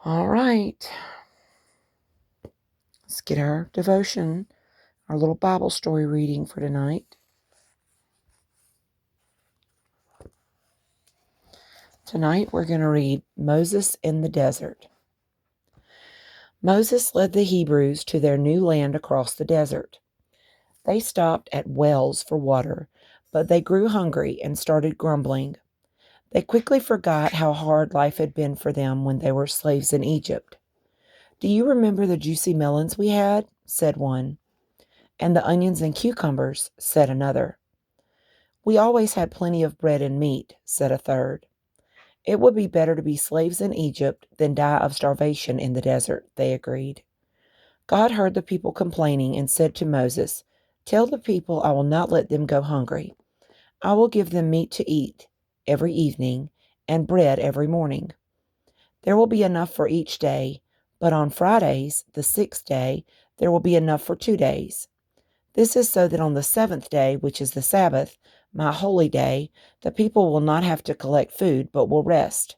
All right. Let's get our devotion, our little Bible story reading for tonight. Tonight we're going to read Moses in the Desert. Moses led the Hebrews to their new land across the desert. They stopped at wells for water, but they grew hungry and started grumbling. They quickly forgot how hard life had been for them when they were slaves in Egypt. "Do you remember the juicy melons we had?" said one. "And the onions and cucumbers," said another. "We always had plenty of bread and meat," said a third. "It would be better to be slaves in Egypt than die of starvation in the desert," they agreed. God heard the people complaining and said to Moses, "Tell the people I will not let them go hungry. I will give them meat to eat every evening and bread every morning. There will be enough for each day, but on Fridays, the sixth day, there will be enough for 2 days. This is so that on the seventh day, which is the Sabbath, my holy day, the people will not have to collect food, but will rest."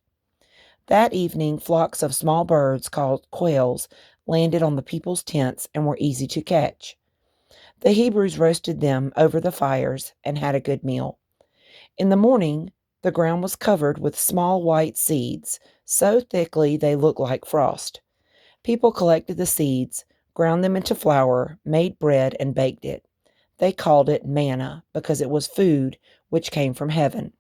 That evening, flocks of small birds called quails landed on the people's tents and were easy to catch. The Hebrews roasted them over the fires and had a good meal. In the morning, the ground was covered with small white seeds, so thickly they looked like frost. People collected the seeds, ground them into flour, made bread, and baked it. They called it manna because it was food which came from heaven.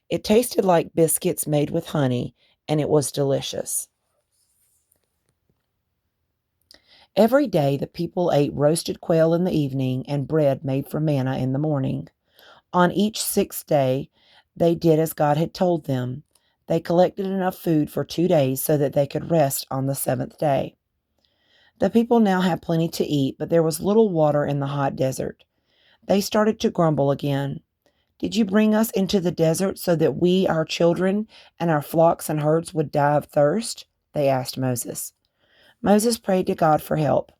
It tasted like biscuits made with honey, and it was delicious. Every day the people ate roasted quail in the evening and bread made from manna in the morning. On each sixth day, they did as God had told them. They collected enough food for 2 days so that they could rest on the seventh day. The people now had plenty to eat, but there was little water in the hot desert. They started to grumble again. "Did you bring us into the desert so that we, our children, and our flocks and herds would die of thirst?" they asked Moses. Moses prayed to God for help.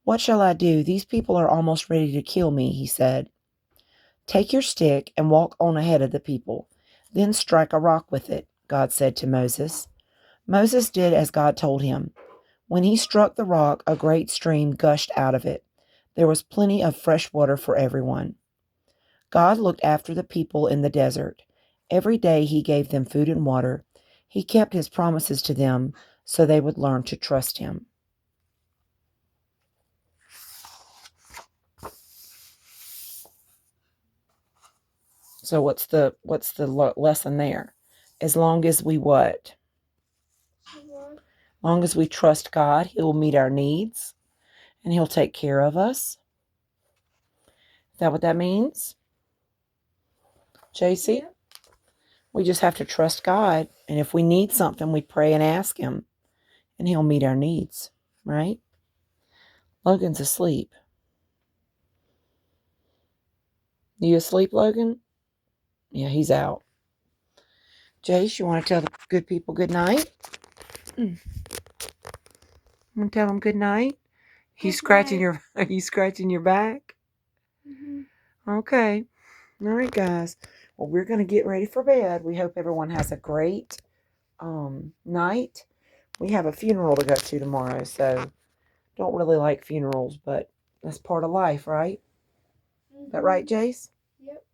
"What shall I do? These people are almost ready to kill me," he said. "Take your stick and walk on ahead of the people. Then strike a rock with it," God said to Moses. Moses did as God told him. When he struck the rock, a great stream gushed out of it. There was plenty of fresh water for everyone. God looked after the people in the desert. Every day he gave them food and water. He kept his promises to them so they would learn to trust him. So what's the lesson there? As long as we what? As long as we trust God, he will meet our needs and he'll take care of us. Is that what that means? JC? Yeah. We just have to trust God, and if we need something, we pray and ask him, and he'll meet our needs, right? Logan's asleep. You asleep, Logan? Yeah, he's out. Jace, you want to tell the good people good night? You want to tell them good night? Are you scratching your back? Mm-hmm. Okay. All right, guys. Well, we're going to get ready for bed. We hope everyone has a great night. We have a funeral to go to tomorrow, so don't really like funerals, but that's part of life, right? Mm-hmm. Is that right, Jace? Yep.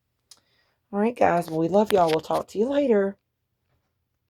All right, guys. Well, we love y'all. We'll talk to you later.